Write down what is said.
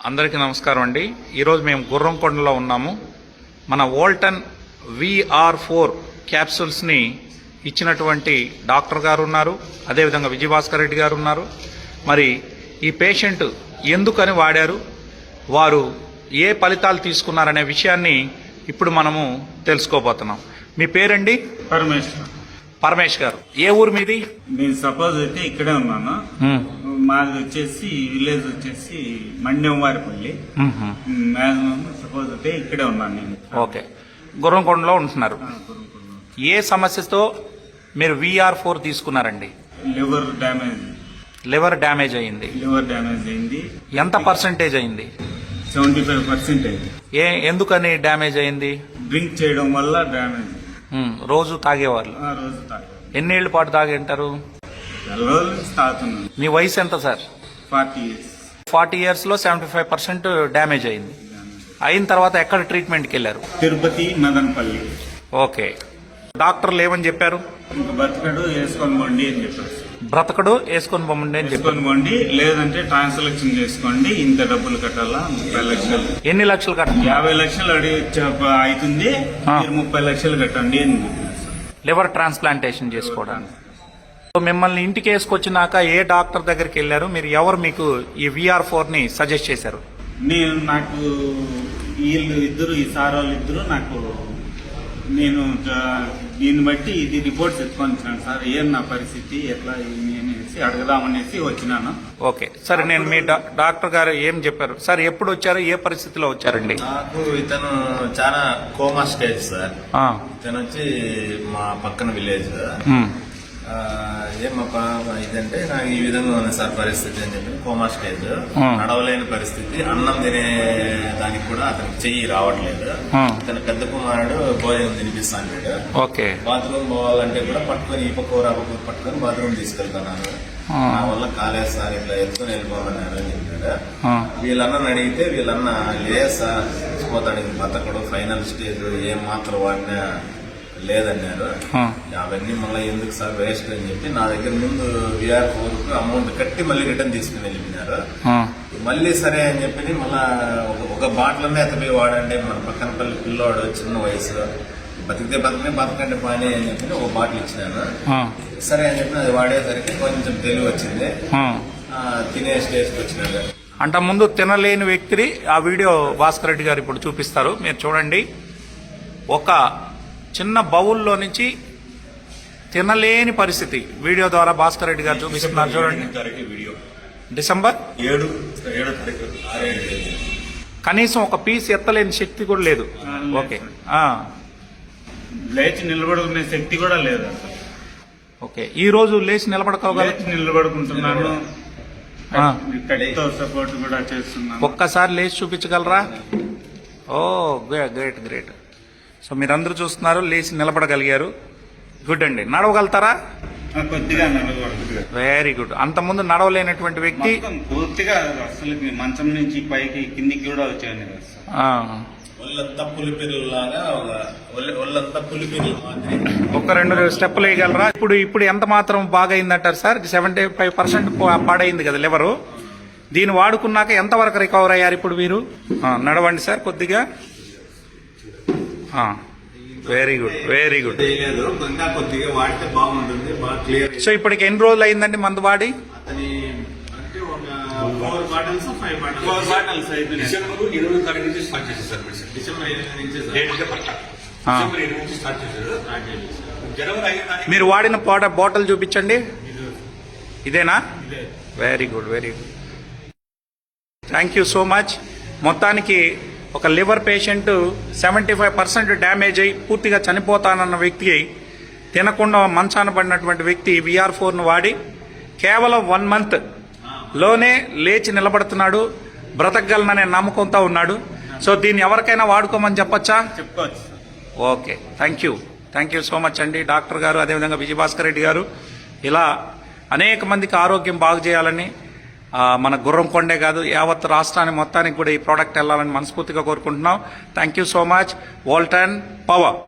అందరికీ నమస్కారం అండి. ఈరోజు మేము గుర్రంకొండలో ఉన్నాము. మన వోల్టన్ VR4 క్యాప్సూల్స్ని ఇచ్చినటువంటి డాక్టర్ గారు ఉన్నారు, అదేవిధంగా విజయభాస్కర్ రెడ్డి గారు ఉన్నారు. మరి ఈ పేషెంట్ ఎందుకని వాడారు, వారు ఏ ఫలితాలు తీసుకున్నారనే విషయాన్ని ఇప్పుడు మనము తెలుసుకోబోతున్నాం. మీ పేరండి? పరమేష్ గారు. ఏ ఊరు మీది? నేను సపోజ్ అయితే ఇక్కడే ఉన్నాను. మాది వచ్చేసి విలేజ్ వచ్చేసి మండెంవారిపల్లి. మ్యాక్సిమం సపోజ్ అయితే ఇక్కడే ఉన్నాను నేను. ఓకే, గుర్రంకొండలో ఉంటున్నారు. ఏ సమస్యతో మీరు VR4 తీసుకున్నారండి? లివర్ డ్యామేజ్ అయింది. ఎంత పర్సెంటేజ్ అయింది? 75% అయింది. ఎందుకని డ్యామేజ్ అయింది? డ్రింక్ చేయడం వల్ల డ్యామేజ్. రోజు తాగేవాళ్ళు? ఎన్నేళ్ల పాటు తాగి ఉంటారు? మీ వయసు ఎంత సార్? 40 years లో 75% డ్యామేజ్ అయింది. అయిన తర్వాత ఎక్కడ ట్రీట్మెంట్కి వెళ్ళారు? తిరుపతి, మదనపల్లి. ఓకే, డాక్టర్లు ఏమని చెప్పారు? బ్రతకడు వేసుకొని పోండి అని చెప్పారు. బ్రతకడు వేసుకొని పోండి అని చెప్పారు. లేదంటే ట్రాన్సాక్షన్ చేసుకోండి, ఇంత డబ్బులు కట్టాలా, 30 లక్షలు. ఎన్ని లక్షలు కట్టాలి? 50 లక్షలు అవుతుంది, 30 లక్షలు కట్టండి అని. లివర్ ట్రాన్స్ప్లాంటేషన్ చేసుకోవడానికి మిమ్మల్ని ఇంటికి వేసుకొచ్చినాక ఏ డాక్టర్ దగ్గరికి వెళ్ళారు మీరు? ఎవరు మీకు ఈ VR4ని సజెస్ట్ చేశారు? నాకు వీళ్ళు ఇద్దరు, ఈ సార్ వాళ్ళు ఇద్దరు నాకు, నేను దీన్ని బట్టి ఇది రిపోర్ట్స్ ఎత్తుకొని సార్, ఏం నా పరిస్థితి ఎట్లా అనేసి అడగదామనేసి వచ్చినాను. ఓకే, సరే. నేను మీ డాక్టర్ గారు ఏం చెప్పారు సార్? ఎప్పుడు వచ్చారు, ఏ పరిస్థితిలో వచ్చారండి? నాకు ఇతను చాలా కోమా స్టేజ్ సార్. ఇతను వచ్చి మా పక్కన విలేజ్. ఏమప్పా ఇదంటే నాకు ఈ విధంగా ఉంది సార్ పరిస్థితి అని చెప్పి, కోమా స్టేజ్, నడవలేని పరిస్థితి, అన్నం తినే దానికి కూడా అతనికి చెయ్యి రావట్లేదు. ఇతను పెద్ద కుమారుడు భోజనం తినిపిస్తాను. ఓకే, బాత్రూమ్ పోవాలంటే కూడా పట్టుకొని ఈ పక్క పట్టుకొని బాత్రూమ్ తీసుకెళ్తున్నాను. నా వల్ల కాలేదు సార్, ఇట్లా ఎత్తుకొని వెళ్ళిపోమన్నారు అని చెప్పాడు. వీళ్ళన్న అడిగితే వీళ్ళన్న లేదు సార్, పోతాడు, బతకడు, ఫైనల్ స్టేజ్, ఏం మాత్రం వాడినా లేదన్నారు. అవన్నీ మళ్ళీ ఎందుకు సార్ వేస్ట్ అని చెప్పి నా దగ్గర ముందు VR4 అమౌంట్ కట్టి మళ్ళీ రిటర్న్ తీసుకుని వెళ్ళిపోయినారు. మళ్ళీ సరే అని చెప్పి మళ్ళా ఒక బాటిల్ అన్నీ ఎత్తపోయి వాడండి, మన పక్కన పల్లి పిల్లోడు చిన్న వయసు, బతికితే బతకండి పాని అని చెప్పి ఒక బాటిల్ ఇచ్చినాను. సరే అని చెప్పి అది వాడేసరికి కొంచెం తెలివి వచ్చింది, తినే స్టేజ్కి వచ్చినాడు. అంట ముందు తినలేని వ్యక్తిని ఆ వీడియో భాస్కర్ రెడ్డి గారు ఇప్పుడు చూపిస్తారు, మీరు చూడండి. ఒక చిన్న బౌల్లో నుంచి తినలేని పరిస్థితి వీడియో ద్వారా భాస్కర్ రెడ్డి గారు చూపిస్తున్నారు, చూడండి. డిసెంబర్ 7 కనీసం ఒక పీస్ ఎత్తలేని శక్తి కూడా లేదు. ఓకే, లేచి నిలబడుకునే శక్తి కూడా లేదు. ఓకే, ఈ రోజు లేచి నిలబడుకుంటున్నాను, సపోర్ట్ కూడా చేస్తున్నాను. ఒక్కసారి లేచి చూపించగలరా? ఓ గ్రేట్. సో మీరందరూ చూస్తున్నారు, లేచి నిలబడగలిగారు. గుడ్ అండి. నడవగలుగుతారా? కొద్దిగా. Very good. అంతకుముందు నడవలేనటువంటి వ్యక్తి పూర్తిగా అసలు మంచం నుంచి పైకి కిందికి కూడా వచ్చాను. ఒక 2 స్టెప్పులు వేయగలరా? ఇప్పుడు ఎంత మాత్రం బాగా అయిందంటారు సార్? 75% పాడైంది కదా లివరు. దీన్ని వాడుకున్నాక ఎంతవరకు రికవర్ అయ్యారు ఇప్పుడు మీరు? నడవండి సార్ కొద్దిగా. Very good. సో ఇప్పటికి ఎన్ని రోజులు అయిందండి మందు వాడి? మీరు వాడిన బాటిల్ చూపించండి. ఇదేనా? Very good. Thank you so much. మొత్తానికి ఒక లివర్ పేషెంట్ 75% డ్యామేజ్ అయి పూర్తిగా చనిపోతానన్న వ్యక్తి, తినకుండా మంచాన పడినటువంటి వ్యక్తి VR4ను వాడి కేవలం 1 month లోనే లేచి నిలబడుతున్నాడు, బ్రతకగలననే నమ్మకంతో ఉన్నాడు. సో దీన్ని ఎవరికైనా వాడుకోమని చెప్పొచ్చా? చెప్పుకోవచ్చు. Okay, thank you so much అండి డాక్టర్ గారు, అదేవిధంగా విజయభాస్కర్ రెడ్డి గారు. ఇలా అనేక మందికి ఆరోగ్యం బాగు చేయాలని, మన గుర్రంకొండే కాదు యావత్ రాష్ట్రానికి మొత్తానికి కూడా ఈ ప్రోడక్ట్ వెళ్ళాలని మనస్ఫూర్తిగా కోరుకుంటున్నాం. Thank you so much. Walton power.